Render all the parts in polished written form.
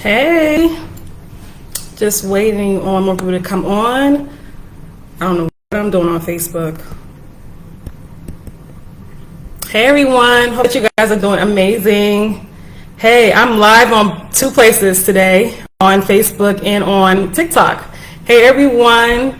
Hey, just waiting on more people to come on. I don't know what I'm doing on Facebook. Hey everyone, hope that you guys are doing amazing. Hey, I'm live on 2 places today, on Facebook and on TikTok. Hey everyone.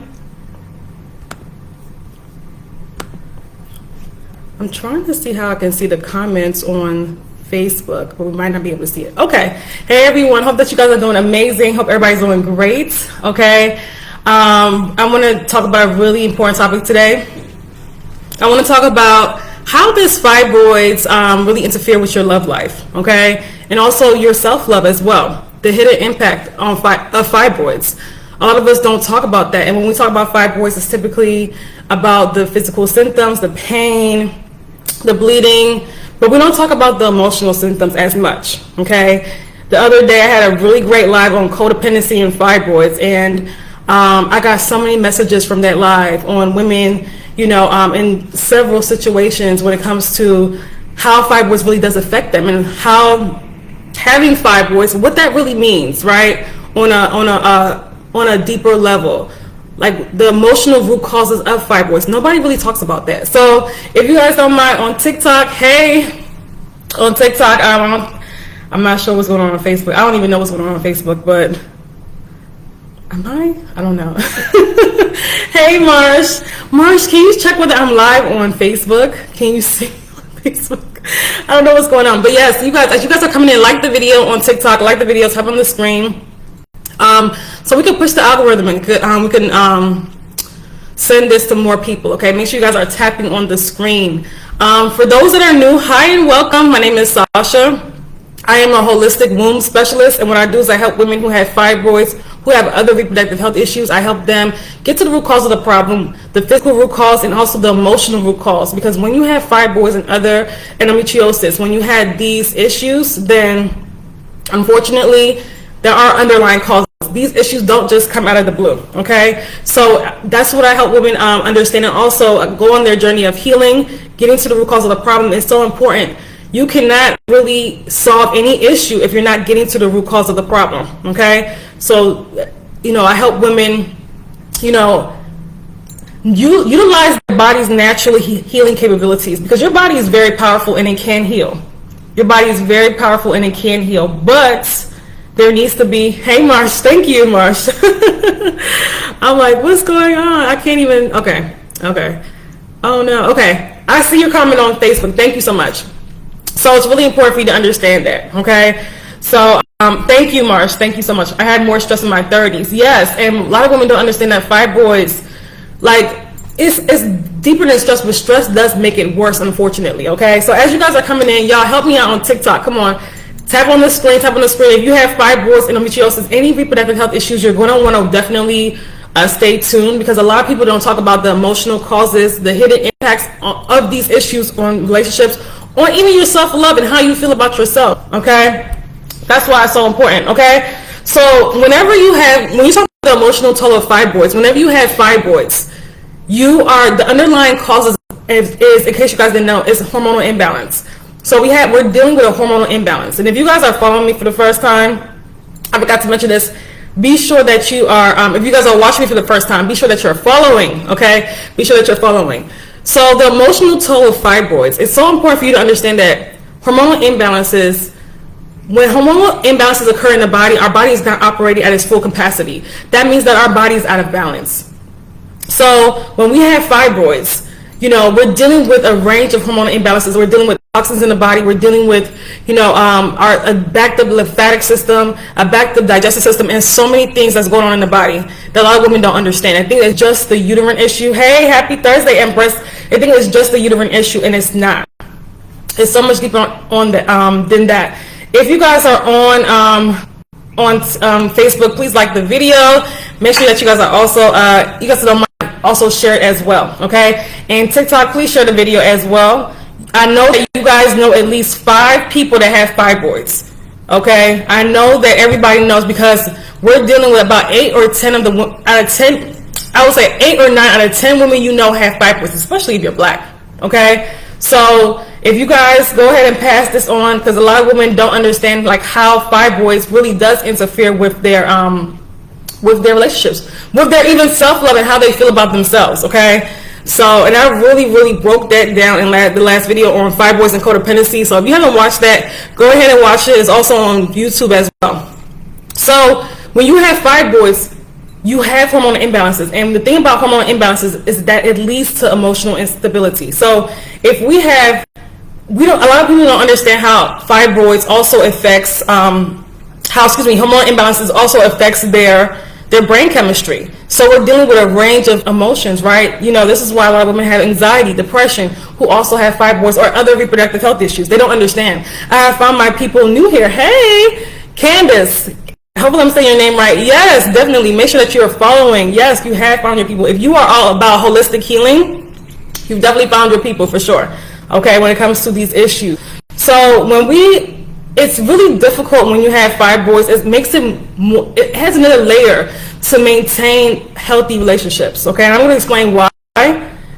I'm trying to see how I can see the comments on Facebook, but we might not be able to see it. Okay. Hey everyone, hope that you guys are doing amazing. Hope everybody's doing great. Okay. I want to talk about a really important topic today. I want to talk about how does fibroids really interfere with your love life, okay? And also your self-love as well. The hidden impact of fibroids. A lot of us don't talk about that. And when we talk about fibroids, it's typically about the physical symptoms, the pain, the bleeding, but we don't talk about the emotional symptoms as much, okay? The other day I had a really great live on codependency and fibroids, and I got so many messages from that live on women, you know, in several situations when it comes to how fibroids really does affect them and how having fibroids, what that really means, right? On a deeper level. Like the emotional root causes of fibroids. Nobody really talks about that. So if you guys don't mind, on TikTok, hey, on TikTok, I'm not sure what's going on Facebook. I don't even know what's going on Facebook, but am I don't know. Hey Marsh, can you check whether I'm live on Facebook? Can you see on Facebook? I don't know what's going on, but yes, you guys, as you guys are coming in, like the video on TikTok, like the video, type on the screen. So we can push the algorithm and we can send this to more people, okay? Make sure you guys are tapping on the screen. For those that are new, hi and welcome. My name is Sasha. I am a holistic womb specialist, and what I do is I help women who have fibroids, who have other reproductive health issues. I help them get to the root cause of the problem, the physical root cause, and also the emotional root cause. Because when you have fibroids and other endometriosis, when you had these issues, then unfortunately, there are underlying causes. These issues don't just come out of the blue, okay? So that's what I help women understand, and also go on their journey of healing. Getting to the root cause of the problem is so important. You cannot really solve any issue if you're not getting to the root cause of the problem, okay? So, you know, I help women, you know, utilize the body's natural healing capabilities, because your body is very powerful and it can heal. Your body is very powerful and it can heal, but there needs to be, hey Marsh, thank you Marsh. I'm like, what's going on? I can't even, okay. Oh no, okay. I see your comment on Facebook, thank you so much. So it's really important for you to understand that, okay? So thank you Marsh, thank you so much. I had more stress in my 30s, yes, and a lot of women don't understand that fibroids, like, it's deeper than stress, but stress does make it worse, unfortunately, okay? So as you guys are coming in, y'all help me out on TikTok, come on. Tap on the screen, If you have fibroids, endometriosis, any reproductive health issues, you're going to want to definitely stay tuned, because a lot of people don't talk about the emotional causes, the hidden impacts of these issues on relationships, or even your self-love and how you feel about yourself, okay? That's why it's so important, okay? So when you talk about the emotional toll of fibroids, whenever you have fibroids, the underlying causes is, in case you guys didn't know, is hormonal imbalance. So we're dealing with a hormonal imbalance. And if you guys are following me for the first time, I forgot to mention this, be sure that you are, if you guys are watching me for the first time, be sure that you're following, okay? Be sure that you're following. So the emotional toll of fibroids, it's so important for you to understand that hormonal imbalances, when hormonal imbalances occur in the body, our body is not operating at its full capacity. That means that our body is out of balance. So when we have fibroids, you know, we're dealing with a range of hormonal imbalances. We're dealing with toxins in the body. We're dealing with, you know, a backed up lymphatic system, a backed up digestive system, and so many things that's going on in the body that a lot of women don't understand. I think it's just the uterine issue. Hey, happy Thursday, Empress. I think it's just the uterine issue, and it's not. It's so much deeper on than that. If you guys are on Facebook, please like the video. Make sure that you guys are also, you guys don't mind, also share it as well, okay? And TikTok, please share the video as well. I know that you guys know at least 5 people that have fibroids, okay? I know that everybody knows, because we're dealing with about 8 or 10 of the, out of 10, I would say 8 or 9 out of 10 women you know have fibroids, especially if you're black, okay? So if you guys go ahead and pass this on, because a lot of women don't understand like how fibroids really does interfere with their relationships, with their even self-love and how they feel about themselves, okay? So, and I really broke that down in the last video on fibroids and codependency. So if you haven't watched that, go ahead and watch it. It's also on YouTube as well. So when you have fibroids, you have hormonal imbalances. And the thing about hormonal imbalances is that it leads to emotional instability. So if a lot of people don't understand how fibroids also affects, hormonal imbalances also affects their brain chemistry. So we're dealing with a range of emotions, right? You know, this is why a lot of women have anxiety, depression, who also have fibroids or other reproductive health issues. They don't understand. I have found my people new here. Hey, Candace. Hopefully I'm saying your name right. Yes, definitely. Make sure that you're following. Yes, you have found your people. If you are all about holistic healing, you've definitely found your people for sure. Okay, when it comes to these issues. So it's really difficult when you have fibroids. It has another layer to maintain healthy relationships. Okay, and I'm going to explain why,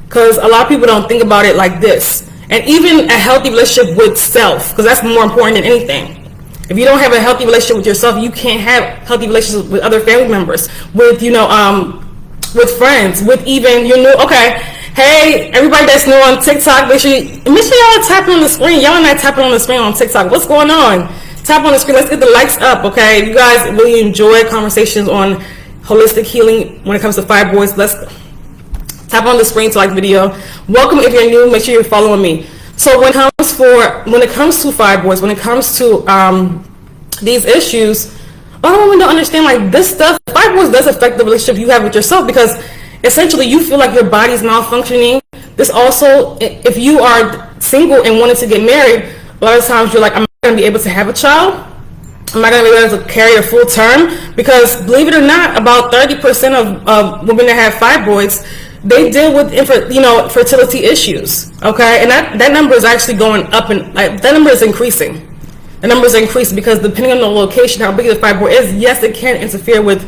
because a lot of people don't think about it like this. And even a healthy relationship with self, because that's more important than anything. If you don't have a healthy relationship with yourself, you can't have healthy relationships with other family members, with with friends, with even okay. Hey, everybody that's new on TikTok, make sure y'all are tapping on the screen. Y'all are not tapping on the screen on TikTok. What's going on? Tap on the screen. Let's get the likes up, okay? If you guys really enjoy conversations on holistic healing when it comes to fibroids, let's tap on the screen to like the video. Welcome if you're new. Make sure you're following me. So when it comes to fibroids, when it comes to these issues, a lot of women don't understand like this stuff. Fibroids does affect the relationship you have with yourself, because essentially you feel like your body's malfunctioning. This also, if you are single and wanting to get married, a lot of times you're like, I'm not going to be able to have a child. I'm not going to be able to carry a full term, because believe it or not, about 30% of women that have fibroids, they deal with fertility issues. Okay, and that number is actually going up, and that number is increasing. The number is increasing because depending on the location, how big the fibroid is, yes, it can interfere with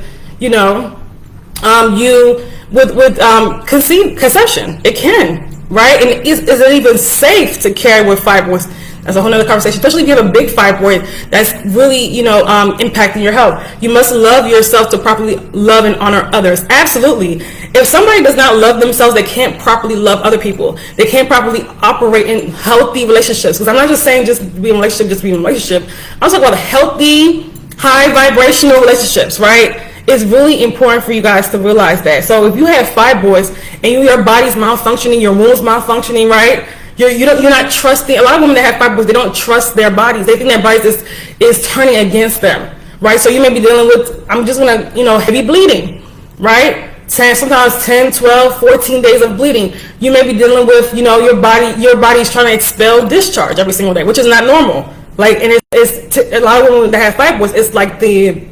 conception. It can, right? And is it even safe to carry with fibroids? That's a whole other conversation, especially if you have a big fibroid that's really, impacting your health. You must love yourself to properly love and honor others. Absolutely. If somebody does not love themselves, they can't properly love other people. They can't properly operate in healthy relationships. Because I'm not just saying just be in a relationship, just be in a relationship. I'm talking about healthy, high vibrational relationships, right? It's really important for you guys to realize that. So if you have fibroids and your body's malfunctioning, your womb's malfunctioning, right? You're not trusting. A lot of women that have fibroids, they don't trust their bodies. They think their bodies is turning against them, right? So you may be dealing with, I'm just gonna, heavy bleeding, right? Sometimes 10, 12, 14 days of bleeding. You may be dealing with, your body's trying to expel discharge every single day, which is not normal. Like, and it's a lot of women that have fibroids, it's like the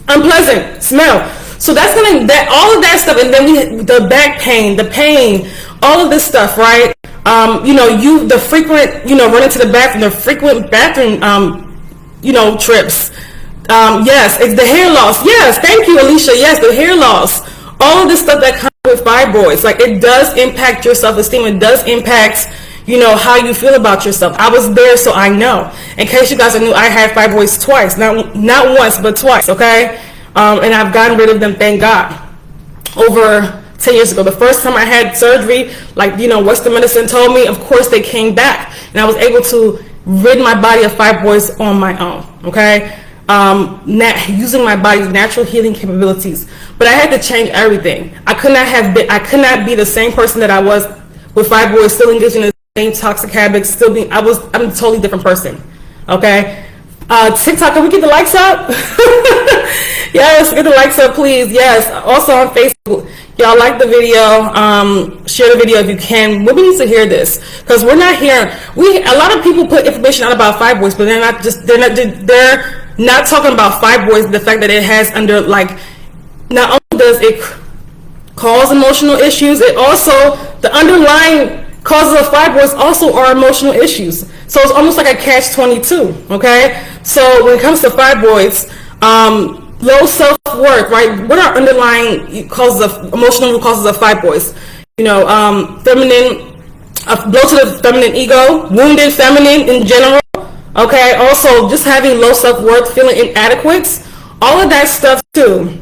unpleasant smell. So all of that stuff, and then the back pain, the pain, all of this stuff, right? The frequent, running to the bathroom, the frequent bathroom, trips. Yes, it's the hair loss. Yes, thank you, Alicia. Yes, the hair loss. All of this stuff that comes with fibroids, like it does impact your self-esteem. It does impact, how you feel about yourself. I was there, so I know. In case you guys are new, I had fibroids twice, not once, but twice. Okay, and I've gotten rid of them, thank God, over 10 years ago. The first time I had surgery, Western medicine told me, of course they came back, and I was able to rid my body of fibroids on my own. Okay, using my body's natural healing capabilities. But I had to change everything. I could not be the same person that I was with fibroids, still engaging in the same toxic habits, I'm a totally different person. Okay, TikTok, can we get the likes up? Yes, get the likes up, please. Yes, also on Facebook. Y'all like the video, share the video if you can. Women need to hear this, because we're not hearing. A lot of people put information out about fibroids, but they're not talking about fibroids. The fact that it has not only does it cause emotional issues, it also, the underlying causes of fibroids also are emotional issues. So it's almost like a catch-22. Okay, so when it comes to fibroids, low self-worth, right? What are underlying emotional causes of fibroids? Feminine a blow to the feminine ego, wounded feminine in general. Okay, also just having low self-worth, feeling inadequate, all of that stuff too,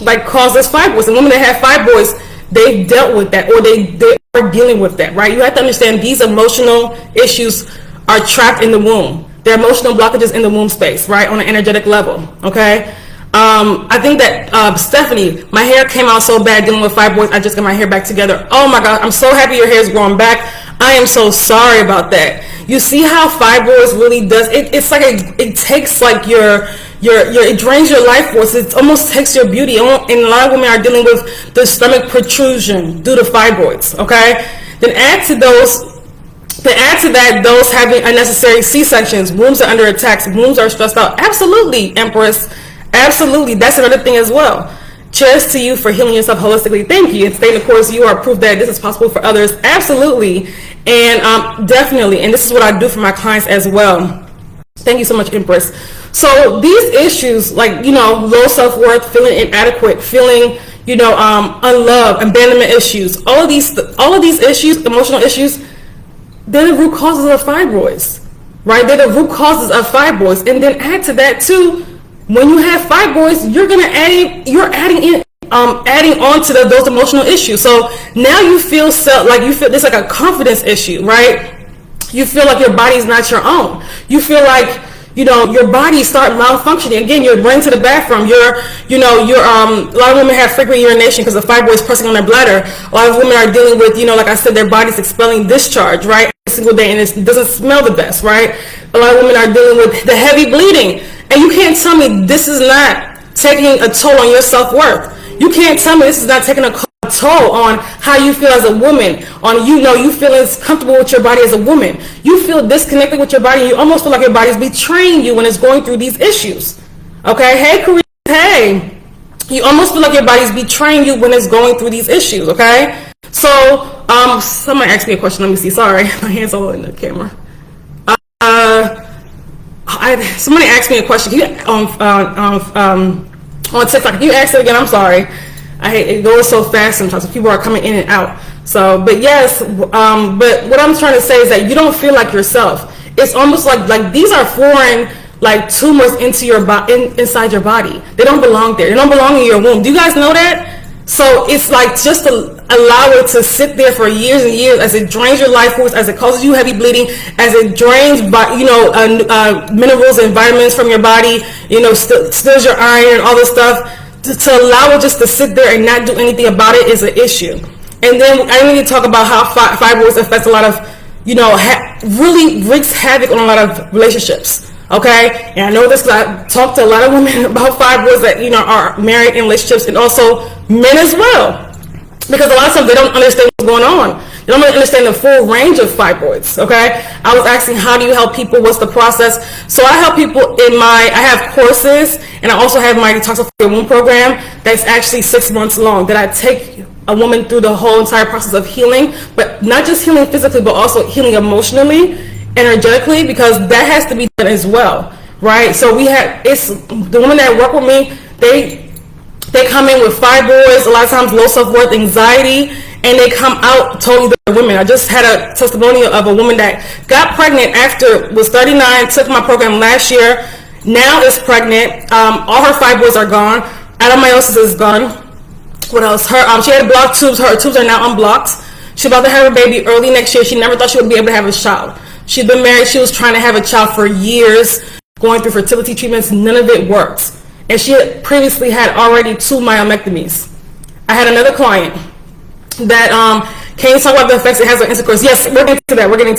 like causes fibroids. And women that have fibroids, they've dealt with that, or they are dealing with that, right? You have to understand these emotional issues are trapped in the womb. They're emotional blockages in the womb space, right, on an energetic level, okay? I think that, Stephanie, my hair came out so bad dealing with fibroids, I just got my hair back together. Oh my God, I'm so happy your hair is growing back. I am so sorry about that. You see how fibroids really does, it's like it takes like it drains your life force. It almost takes your beauty. And a lot of women are dealing with the stomach protrusion due to fibroids, okay? Then add to that those having unnecessary C-sections, wombs are under attack, wombs are stressed out. Absolutely, Empress. Absolutely. That's another thing as well. Cheers to you for healing yourself holistically. Thank you. And staying the course, you are proof that this is possible for others. Absolutely. And definitely. And this is what I do for my clients as well. Thank you so much, Empress. So these issues, like, low self-worth, feeling inadequate, feeling, unloved, abandonment issues, all of these issues, emotional issues, they're the root causes of fibroids, right? They're the root causes of fibroids. And then add to that too, when you have fibroids, you're adding on to those emotional issues. So now you feel there's like a confidence issue, right? You feel like your body is not your own. You feel like, your body start malfunctioning. Again, you're running to the bathroom. A lot of women have frequent urination because the fibroids pressing on their bladder. A lot of women are dealing with, like I said, their body's expelling discharge, right? Every single day, and it doesn't smell the best, right? A lot of women are dealing with the heavy bleeding. And you can't tell me this is not taking a toll on your self-worth. You can't tell me this is not taking a toll on how you feel as a woman, on you feeling comfortable with your body as a woman. You feel disconnected with your body, and you almost feel like your body's betraying you when it's going through these issues. Okay, hey Karina, hey. You almost feel like your body's betraying you when it's going through these issues, okay? So, somebody asked me a question, let me see, sorry, my hand's all in the camera. Somebody asked me a question on TikTok. Can you ask it again? I'm sorry. It goes so fast sometimes. People are coming in and out. So, but yes, but what I'm trying to say is that you don't feel like yourself. It's almost like these are foreign, like tumors into your inside your body. They don't belong there. They don't belong in your womb. Do you guys know that? So it's like just to allow it to sit there for years and years as it drains your life force, as it causes you heavy bleeding, as it drains, minerals and vitamins from your body, steals your iron and all this stuff. To allow it just to sit there and not do anything about it is an issue. And then I need to talk about how fibroids affects a lot of, really wreaks havoc on a lot of relationships. Okay, and I know this because I talked to a lot of women about fibroids that are married in relationships, and also men as well, because a lot of times they don't understand what's going on. They don't really understand the full range of fibroids. Okay, I was asking, how do you help people? What's the process? So I help people I have courses, and I also have my Detoxify Your Womb program that's actually 6 months long, that I take a woman through the whole entire process of healing, but not just healing physically, but also healing emotionally, energetically, because that has to be done as well, right? So it's the women that work with me, they come in with fibroids, a lot of times low self-worth, anxiety, and they come out totally different women. I just had a testimonial of a woman that got pregnant was 39, took my program last year, now is pregnant, all her fibroids are gone, adenomyosis is gone. What else? She had blocked tubes, her tubes are now unblocked. She's about to have her baby early next year. She never thought she would be able to have a child. She'd been married, she was trying to have a child for years, going through fertility treatments, none of it worked. And she had previously had already 2 myomectomies. I had another client that can you talk about the effects it has on intercourse? Yes, we're getting to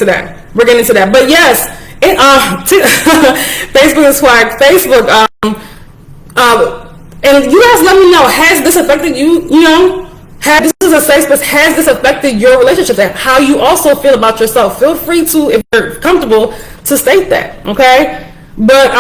that. But yes, Facebook is swag. Facebook, and you guys let me know, has this affected you, this is a safe space, has this affected your relationships and how you also feel about yourself? Feel free to, if you're comfortable, to state that, okay? But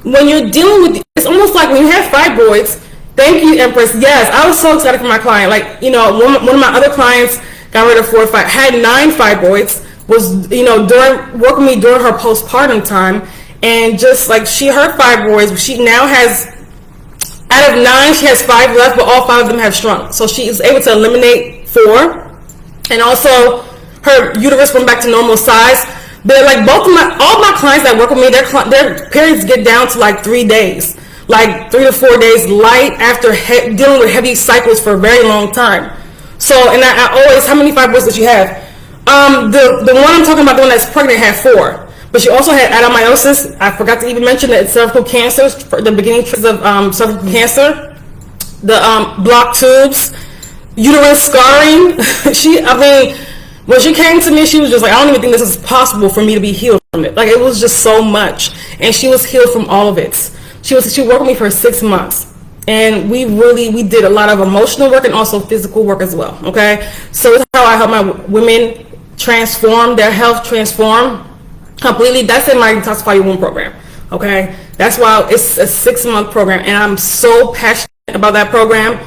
when you're dealing with, it's almost like when you have fibroids. Thank you, Empress. Yes, I was so excited for my client. Like, one of my other clients got rid of 4 or 5, had 9 fibroids, was, working with me during her postpartum time, and just like her fibroids, she now has, out of 9, she has 5 left, but all 5 of them have shrunk. So she is able to eliminate 4. And also, her uterus went back to normal size. But like all my clients that work with me, their periods get down to like 3 days, like 3 to 4 days light after dealing with heavy cycles for a very long time. So, and I always, how many fibroids did she have? The one I'm talking about, the one that's pregnant, had 4. But she also had adenomyosis. I forgot to even mention that cervical cancer, the beginning of cervical cancer, the blocked tubes, uterus scarring. When she came to me, she was just like, I don't even think this is possible for me to be healed from it. Like, it was just so much. And she was healed from all of it. She worked with me for 6 months. And we did a lot of emotional work and also physical work as well, okay? So that's how I help my women transform, their health transform completely. That's in my Detoxify Your Womb program, okay? That's why it's a 6-month program. And I'm so passionate about that program,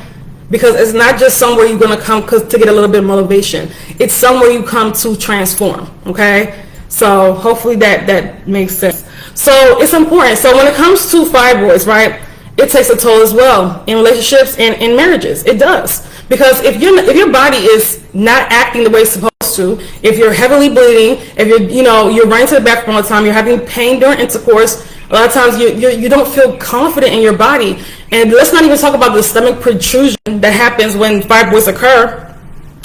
because it's not just somewhere you're going to come to get a little bit of motivation. It's somewhere you come to transform, okay? So hopefully that makes sense. So it's important. So when it comes to fibroids, right, it takes a toll as well in relationships and in marriages. It does. Because if your body is not acting the way it's supposed to, if you're heavily bleeding, if you're running to the bathroom all the time, you're having pain during intercourse, a lot of times you don't feel confident in your body. And let's not even talk about the stomach protrusion that happens when fibroids occur.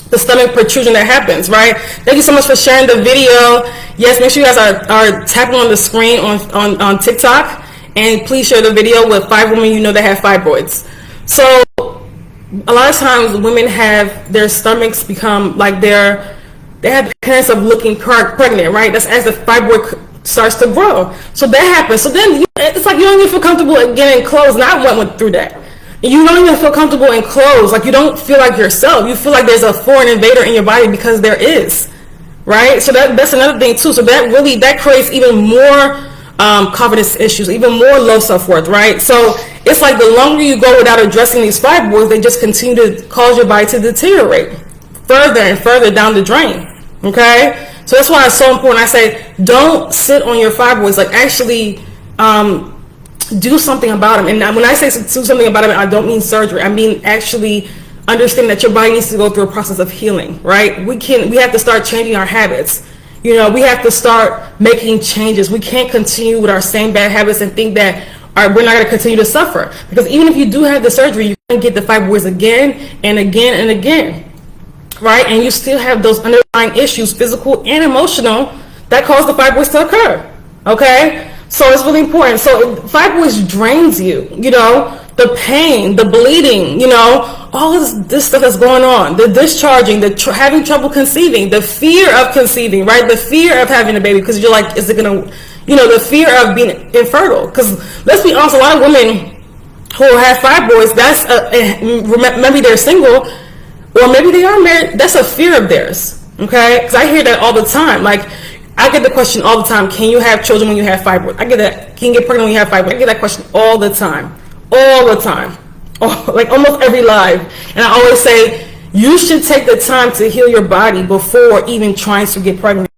The stomach protrusion that happens, right? Thank you so much for sharing the video. Yes, make sure you guys are tapping on the screen on TikTok. And please share the video with 5 women you know that have fibroids. So a lot of times women have their stomachs become like they have the appearance of looking pregnant, right? That's as the fibroid starts to grow. So that happens. So then it's like you don't even feel comfortable getting clothes. And I went through that. You don't even feel comfortable in clothes. Like, you don't feel like yourself. You feel like there's a foreign invader in your body, because there is, right? So that's another thing too. So that creates even more confidence issues, even more low self-worth, right? So it's like the longer you go without addressing these fibroids, they just continue to cause your body to deteriorate further and further down the drain, okay? So that's why it's so important. I say, don't sit on your fibroids. Like, actually do something about them. And when I say do something about them, I don't mean surgery. I mean actually understand that your body needs to go through a process of healing, right? We have to start changing our habits. We have to start making changes. We can't continue with our same bad habits and think that we're not going to continue to suffer. Because even if you do have the surgery, you can get the fibroids again and again and again, right? And you still have those underlying issues, physical and emotional, that cause the fibroids to occur, okay? So it's really important. So fibroids drains you, the pain, the bleeding, all of this stuff that's going on, the discharging, having trouble conceiving, the fear of conceiving, right? The fear of having a baby, because you're like, is it going to, the fear of being infertile. Because let's be honest, a lot of women who have fibroids, maybe they're single, or maybe they are married, that's a fear of theirs, okay? Because I hear that all the time. Like, I get the question all the time, can you have children when you have fibroids? I get that. Can you get pregnant when you have fibroids? I get that question all the time. Like almost every live. And I always say, you should take the time to heal your body before even trying to get pregnant.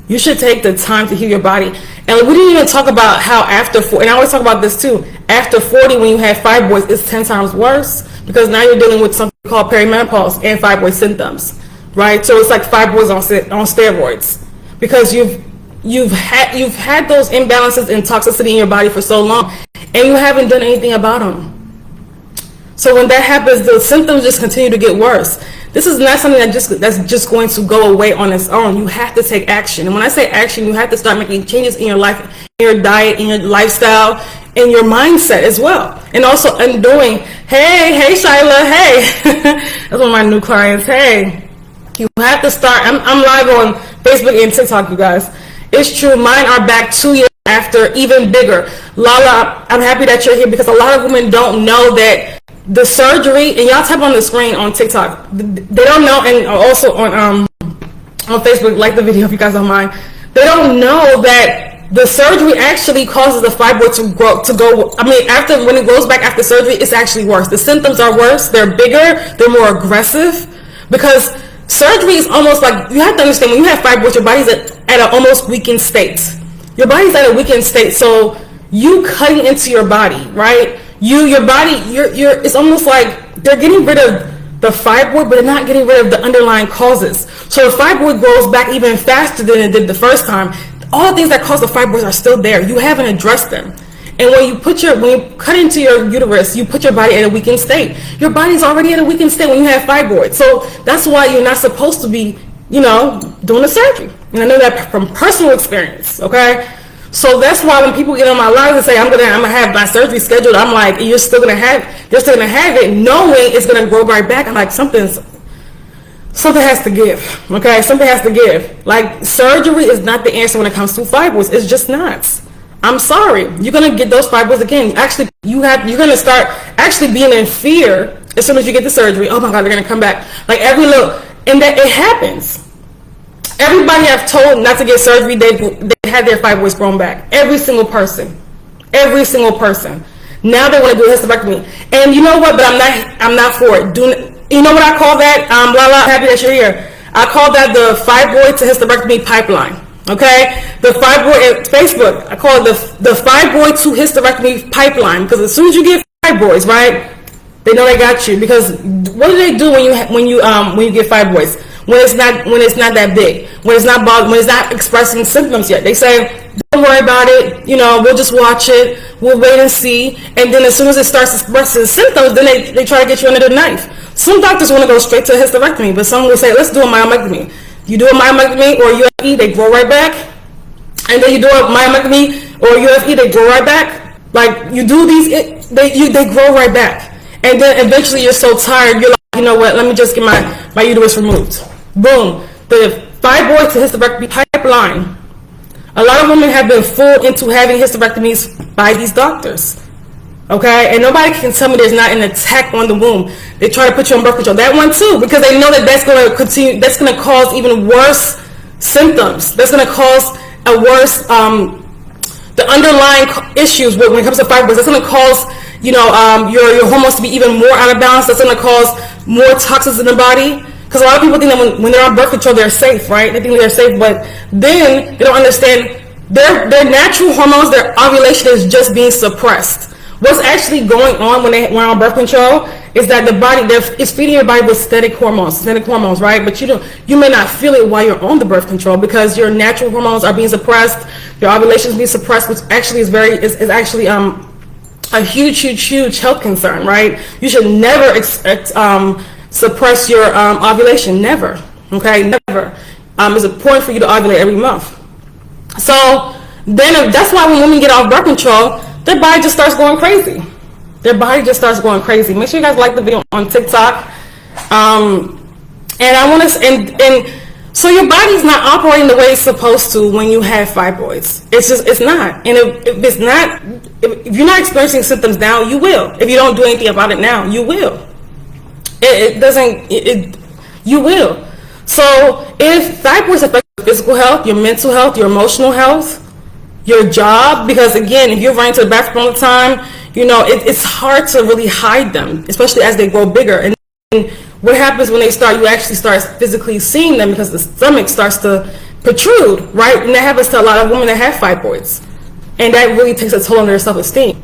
You should take the time to heal your body. And we didn't even talk about how after 40, and I always talk about this too, after 40 when you have fibroids, it's 10 times worse, because now you're dealing with something called perimenopause and fibroid symptoms, right? So it's like fibroids on steroids. Because you've had those imbalances and toxicity in your body for so long, and you haven't done anything about them. So when that happens, the symptoms just continue to get worse. This is not something that's just going to go away on its own. You have to take action. And when I say action, you have to start making changes in your life, in your diet, in your lifestyle, in your mindset as well. And also undoing, hey Shyla, hey. That's one of my new clients, hey. You have to start. I'm live on Facebook and TikTok, you guys. It's true. Mine are back 2 years after, even bigger. Lala, I'm happy that you're here, because a lot of women don't know that the surgery, and y'all type on the screen on TikTok, they don't know, and also on Facebook, like the video if you guys don't mind. They don't know that the surgery actually causes the fibroid to go. I mean, when it goes back after surgery, it's actually worse. The symptoms are worse. They're bigger. They're more aggressive, because surgery is almost like, you have to understand, when you have fibroids, your body's at an almost weakened state. Your body's at a weakened state. So you cutting into your body, right? Your body, it's almost like they're getting rid of the fibroid, but they're not getting rid of the underlying causes. So the fibroid grows back even faster than it did the first time. All the things that cause the fibroids are still there. You haven't addressed them. And when you cut into your uterus, you put your body at a weakened state. Your body's already at a weakened state when you have fibroids. So that's why you're not supposed to be, doing the surgery. And I know that from personal experience, okay? So that's why when people get on my live and say, I'm gonna have my surgery scheduled, I'm like, you're still gonna have it, knowing it's gonna grow right back. I'm like, something has to give, okay? Something has to give. Like, surgery is not the answer when it comes to fibroids. It's just not. I'm sorry. You're gonna get those fibroids again. Actually, you're gonna start actually being in fear as soon as you get the surgery. Oh my God, they're gonna come back. Like and that it happens. Everybody I've told not to get surgery, they had their fibroids grown back. Every single person. Now they want to do a hysterectomy. And you know what? But I'm not for it. You know what I call that? Lala, I'm happy that you're here. I call that the fibroid to hysterectomy pipeline. Okay? The fibroid, Facebook, I call it the fibroid to hysterectomy pipeline, because as soon as you get fibroids, right, they know they got you. Because what do they do when you get fibroids? When it's not that big, when it's not expressing symptoms yet, they say, don't worry about it, we'll just watch it, we'll wait and see. And then as soon as it starts expressing symptoms, then they try to get you under the knife. Some doctors want to go straight to a hysterectomy, but some will say, let's do a myomectomy. You do a myomectomy or UFE, they grow right back. And then you do a myomectomy or UFE, they grow right back. Like, you do these, they grow right back. And then eventually you're so tired, you're like, you know what, let me just get my uterus removed. Boom. The fibroid to hysterectomy pipeline. A lot of women have been fooled into having hysterectomies by these doctors. Okay? And nobody can tell me there's not an attack on the womb. They try to put you on birth control. That one too, because they know that's going to continue, that's going to cause even worse symptoms. That's going to cause a worse, the underlying issues when it comes to fibroids. That's going to cause, your hormones to be even more out of balance. That's going to cause more toxins in the body. Because a lot of people think that when they're on birth control, they're safe, right? They think they're safe, but then they don't understand their natural hormones, their ovulation is just being suppressed. What's actually going on when they're on birth control is that the body, is feeding your body with synthetic hormones, right? But you may not feel it while you're on the birth control because your natural hormones are being suppressed, your ovulation is being suppressed, which actually is actually a huge health concern, right? You should never expect suppress your ovulation. Never. Okay, never. It's important for you to ovulate every month. So then that's why when women get off birth control, their body just starts going crazy. Make sure you guys like the video on TikTok. And I want to and so your body's not operating the way it's supposed to when you have fibroids. It's not. And if you're not experiencing symptoms now, you will. If you don't do anything about it now, you will. You will. So if fibroids affect your physical health, your mental health, your emotional health, your job, because again, if you're running to the bathroom all the time, it's hard to really hide them, especially as they grow bigger. And what happens when you actually start physically seeing them because the stomach starts to protrude, right? And that happens to a lot of women that have fibroids. And that really takes a toll on their self-esteem.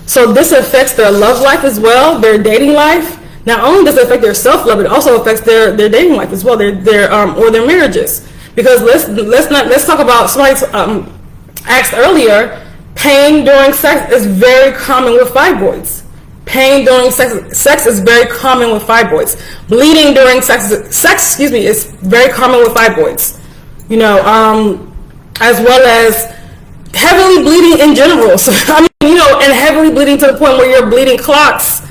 So this affects their love life as well, their dating life. Not only does it affect their self-love, it also affects their dating life as well, their marriages. Because let's talk about, somebody asked earlier, pain during sex is very common with fibroids. Pain during sex is very common with fibroids. Bleeding during sex is very common with fibroids. As well as heavily bleeding in general. So, and heavily bleeding to the point where you're bleeding clots.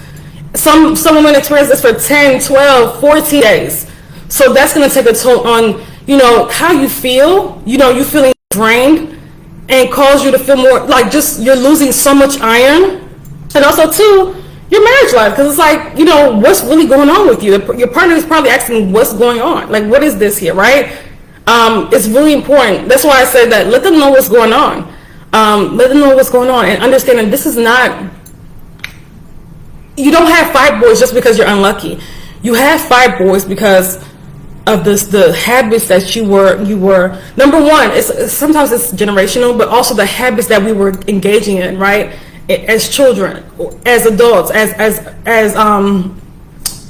Some women experience this for 10, 12, 14 days. So that's going to take a toll on, how you feel. You feeling drained and cause you to feel more like you're losing so much iron. And also, too, your marriage life. Because it's like, what's really going on with you? Your partner is probably asking what's going on. Like, what is this here, right? It's really important. That's why I said that. Let them know what's going on. Let them know what's going on and understand that this is not... You don't have fibroids just because you're unlucky. You have fibroids because of the habits that you were. Number one, sometimes it's generational, but also the habits that we were engaging in, right? As children, as adults, as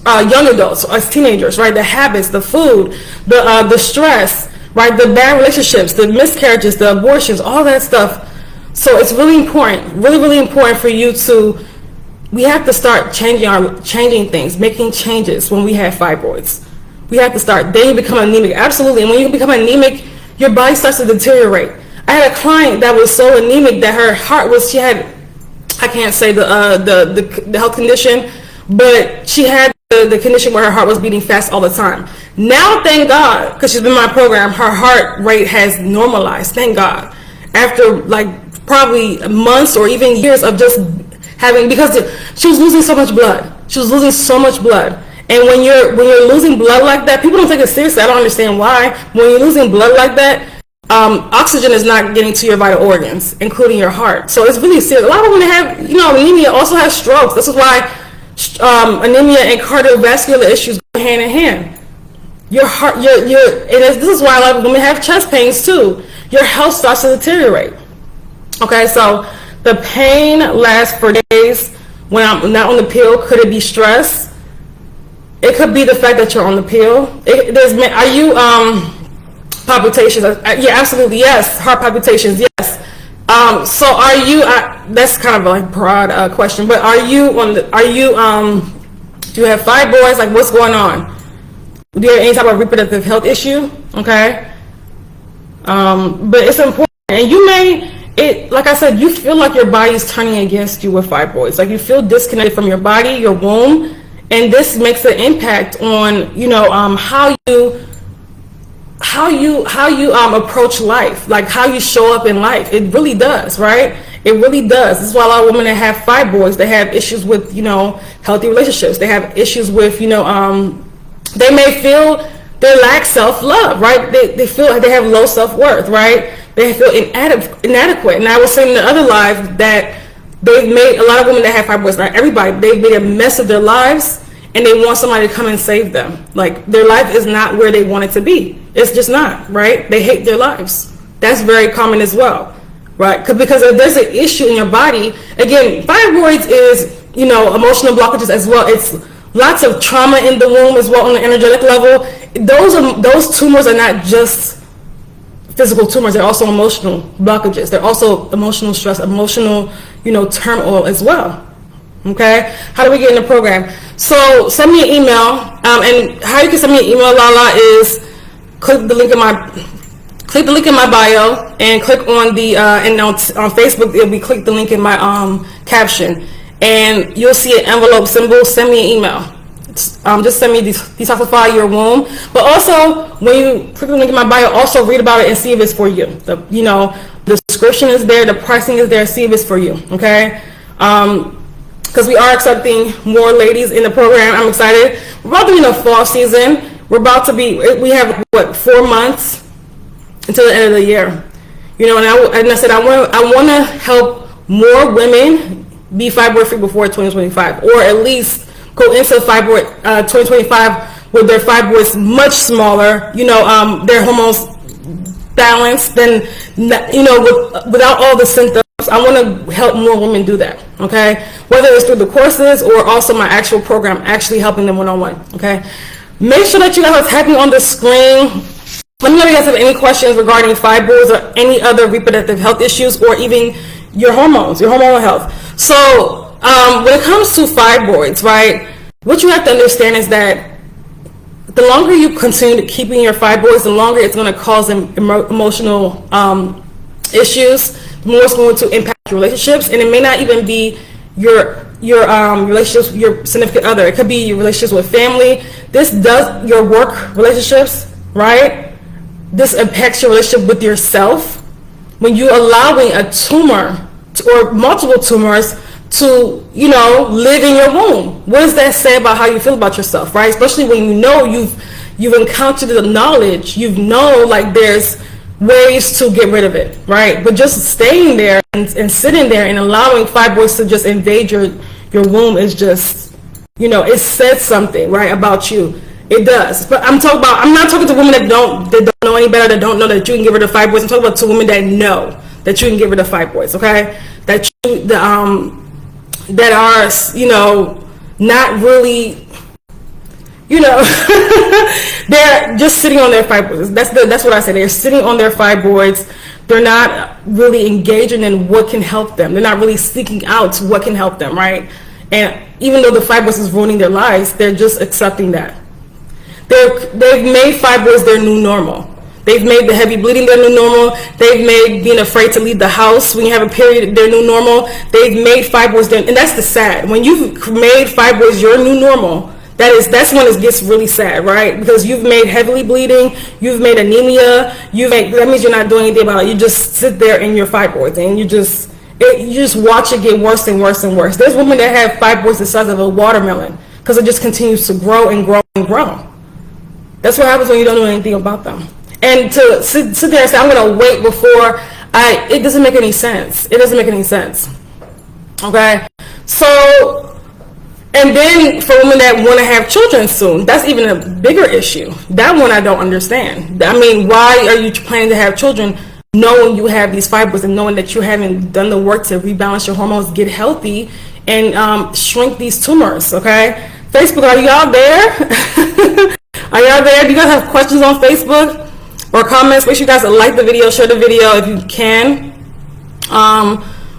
young adults, as teenagers, right? The habits, the food, the stress, right? The bad relationships, the miscarriages, the abortions, all that stuff. So it's really important, really, really important for you to, we have to start changing things, making changes when we have fibroids. We have to start. Then you become anemic, absolutely. And when you become anemic, your body starts to deteriorate. I had a client that was so anemic that her heart was, she had, I can't say the health condition, but she had the condition where her heart was beating fast all the time. Now, thank God, because she's been in my program, her heart rate has normalized, thank God. After like probably months or even years of just having, because she was losing so much blood. She was losing so much blood. And when you're losing blood like that, people don't take it seriously. I don't understand why. When you're losing blood like that, oxygen is not getting to your vital organs, including your heart. So it's really serious. A lot of women have, anemia, also have strokes. This is why anemia and cardiovascular issues go hand in hand. Your heart, this is why a lot of women have chest pains too. Your health starts to deteriorate. Okay, so the pain lasts for days when I'm not on the pill. Could it be stress? It could be the fact that you're on the pill. Are you palpitations? Yeah, absolutely, yes. Heart palpitations, yes. So are you? That's kind of a broad question, but are you on the? Are you? Do you have fibroids? Like, what's going on? Do you have any type of reproductive health issue? Okay. But it's important, and you may. Like I said, you feel like your body is turning against you with fibroids. Like you feel disconnected from your body, your womb, and this makes an impact on how you approach life, like how you show up in life. It really does, right? It really does. This is why a lot of women that have fibroids, they have issues with healthy relationships. They have issues with they may feel they lack self-love, right? They feel like they have low self-worth, right? They feel inadequate. And I was saying in the other live that they've made a lot of women that have fibroids, not everybody, they've made a mess of their lives and they want somebody to come and save them. Like their life is not where they want it to be. It's just not, right? They hate their lives. That's very common as well, right? Because if there's an issue in your body, again, fibroids is, emotional blockages as well. It's lots of trauma in the womb as well on the energetic level. Those tumors are not just physical tumors, they're also emotional blockages. They're also emotional stress, emotional, turmoil as well. Okay, how do we get in the program? So send me an email, and how you can send me an email, Lala, is click the link in my bio and click on the and on Facebook it'll be click the link in my caption, and you'll see an envelope symbol. Send me an email. Just send me detoxify your womb, but also when you click the link in my bio, also read about it and see if it's for you. The description is there, the pricing is there, see if it's for you. Okay, because we are accepting more ladies in the program. I'm excited. We're about to be in the fall season. We have 4 months until the end of the year. And I said I want to help more women be fibroid free before 2025, or at least go into fibroid 2025 with their fibroids much smaller, their hormones balanced, then without all the symptoms. I want to help more women do that, okay? Whether it's through the courses or also my actual program, actually helping them one-on-one, okay? Make sure that you guys are typing on the screen. Let me know if you guys have any questions regarding fibroids or any other reproductive health issues, or even your hormones, your hormonal health. So when it comes to fibroids, right, what you have to understand is that the longer you continue keeping your fibroids, the longer it's going to cause emotional issues, the more it's going to impact your relationships, and it may not even be your relationships with your significant other. It could be your relationships with family. This does your work relationships, right? This impacts your relationship with yourself. When you're allowing a tumor or multiple tumors to live in your womb, what does that say about how you feel about yourself, right? Especially when you've encountered the knowledge, like there's ways to get rid of it, right? But just staying there and sitting there and allowing fibroids to just invade your womb is just, it says something, right, about you. It does. But I'm not talking to women that don't know any better, that don't know that you can get rid of fibroids. I'm talking about to women that know that you can get rid of fibroids, okay? That are, not really you know, they're just sitting on their fibroids. That's what I say. They're sitting on their fibroids. They're not really engaging in what can help them. They're not really seeking out what can help them, right? And even though the fibroids is ruining their lives, they're just accepting that. They've made fibroids their new normal. They've made the heavy bleeding their new normal. They've made being afraid to leave the house when you have a period their new normal. They've made fibroids their, and that's the sad. When you've made fibroids your new normal, that's when it gets really sad, right? Because you've made heavily bleeding, you've made anemia, that means you're not doing anything about it. You just sit there in your fibroids and you just watch it get worse and worse and worse. There's women that have fibroids the size of a watermelon because it just continues to grow and grow and grow. That's what happens when you don't do anything about them. And to sit there and say, I'm going to wait before it doesn't make any sense. It doesn't make any sense. Okay? So, and then for women that want to have children soon, that's even a bigger issue. That one I don't understand. I mean, why are you planning to have children knowing you have these fibroids and knowing that you haven't done the work to rebalance your hormones, get healthy, and shrink these tumors, okay? Facebook, are y'all there? Are y'all there? Do you guys have questions on Facebook or comments? Make sure you guys like the video, share the video if you can.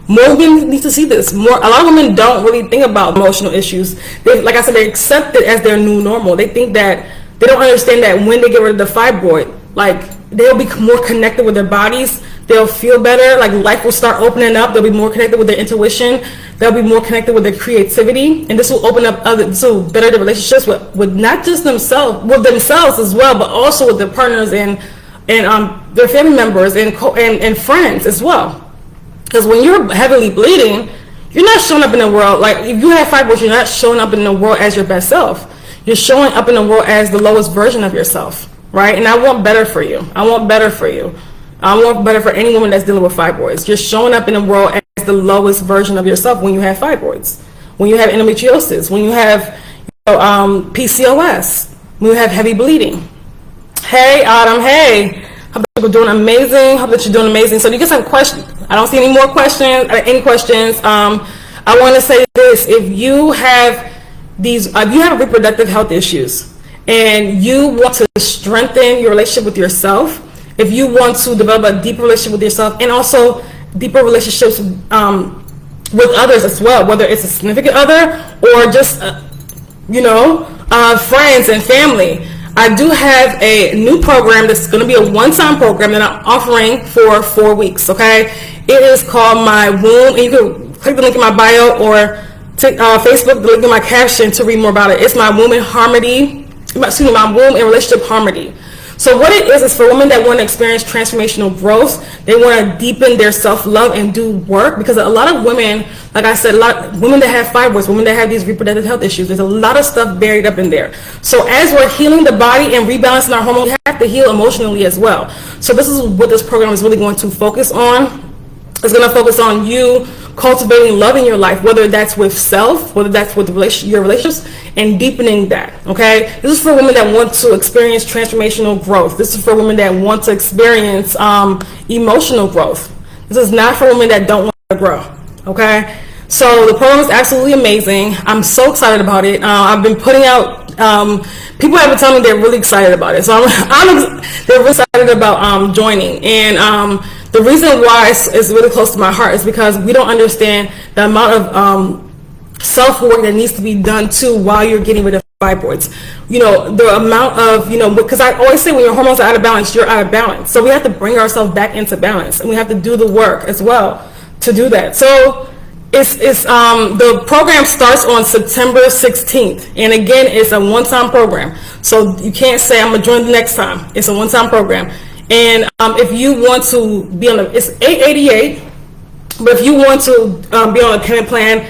More women need to see this. A lot of women don't really think about emotional issues. Like I said, they accept it as their new normal. They think that, they don't understand that when they get rid of the fibroid, like, they'll be more connected with their bodies. They'll feel better. Like, life will start opening up. They'll be more connected with their intuition. They'll be more connected with their creativity. And this will open up to better the relationships with not just themselves, with themselves as well, but also with their partners and their family members and friends as well. Because when you're heavily bleeding, you're not showing up in the world, like if you have fibroids, you're not showing up in the world as your best self. You're showing up in the world as the lowest version of yourself, right? And I want better for you. I want better for you. I want better for any woman that's dealing with fibroids. You're showing up in the world as the lowest version of yourself when you have fibroids, when you have endometriosis, when you have PCOS, when you have heavy bleeding. Hey, Autumn, hey. Hope that you're doing amazing. Hope that you're doing amazing. So do you guys have questions? I don't see any more questions. Any questions? I want to say this: if you have reproductive health issues and you want to strengthen your relationship with yourself, if you want to develop a deeper relationship with yourself and also deeper relationships with others as well, whether it's a significant other or just friends and family. I do have a new program that's going to be a one-time program that I'm offering for 4 weeks, okay? It is called My Womb, and you can click the link in my bio or Facebook, the link in my caption to read more about it. It's My Womb and My Womb and Relationship Harmony. So what it is for women that want to experience transformational growth. They want to deepen their self-love and do work, because a lot of women, like I said, a lot of women that have fibroids, women that have these reproductive health issues, there's a lot of stuff buried up in there. So as we're healing the body and rebalancing our hormones, we have to heal emotionally as well. So this is what this program is really going to focus on. It's going to focus on you cultivating love in your life, whether that's with self, whether that's with your relationships, and deepening that, okay? This is for women that want to experience transformational growth. This is for women that want to experience emotional growth. This is not for women that don't want to grow, okay? So the program is absolutely amazing. I'm so excited about it. I've been putting out, people have been telling me they're really excited about it. So they're really excited about joining. And the reason why it's really close to my heart is because we don't understand the amount of self-work that needs to be done too while you're getting rid of fibroids. The amount of, because I always say when your hormones are out of balance, you're out of balance. So we have to bring ourselves back into balance, and we have to do the work as well to do that. So the program starts on September 16th, and again, it's a one-time program. So you can't say I'm gonna join the next time. It's a one-time program. And if you want to be on it's $888, but if you want to be on a payment plan,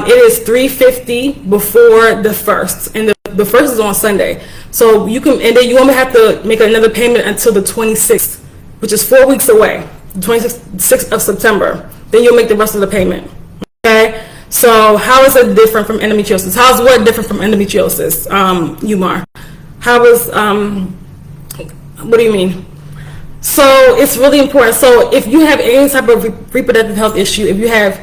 it is $350 before the first, and the first is on Sunday. So you can, and then you won't have to make another payment until the 26th, which is 4 weeks away, the 26th of September. Then you'll make the rest of the payment. Okay. So how is it different from endometriosis? How is what different from endometriosis, Umar? How is what do you mean? So it's really important. So if you have any type of reproductive health issue, if you have,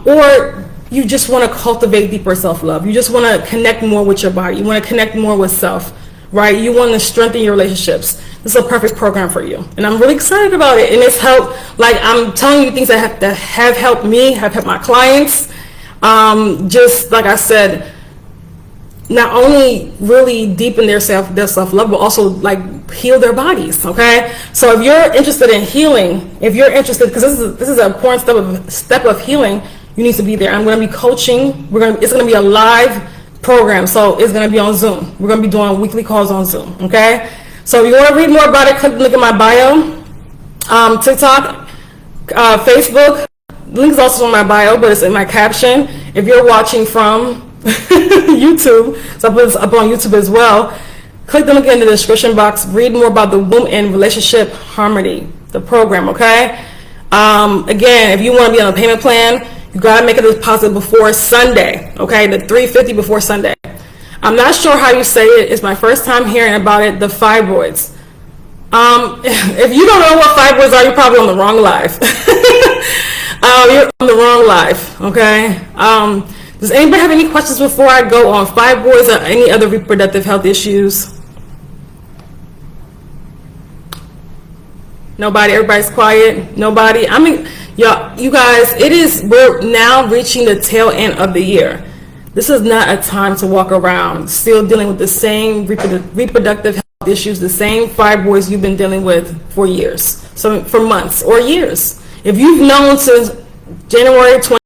or you just want to cultivate deeper self-love. You just want to connect more with your body. You want to connect more with self, right? You want to strengthen your relationships. This is a perfect program for you. And I'm really excited about it. And it's helped, like I'm telling you things that have helped me, have helped my clients. Just like I said, not only really deepen their self-love, but also like heal their bodies, okay? So if you're interested in healing, if you're interested, because this is an important step of healing, you need to be there. I'm going to be coaching. It's going to be a live program, so it's going to be on Zoom. We're going to be doing weekly calls on Zoom, okay? So if you want to read more about it, click the link in my bio. TikTok, Facebook, the link is also in my bio, but it's in my caption. If you're watching from YouTube, so I put this up on YouTube as well, click the link in the description box. Read more about the Womb and Relationship Harmony, the program, okay? Again, if you want to be on a payment plan, you gotta make a deposit before Sunday, okay? The $350 before Sunday. I'm not sure how you say it. It's my first time hearing about it. The fibroids. If you don't know what fibroids are, you're probably on the wrong life. You're on the wrong life, okay? Does anybody have any questions before I go on fibroids or any other reproductive health issues? Nobody? Everybody's quiet? Nobody? I mean, you guys, we're now reaching the tail end of the year. This is not a time to walk around still dealing with the same reproductive health issues, the same fibroids you've been dealing with for years, so for months or years. If you've known since January 20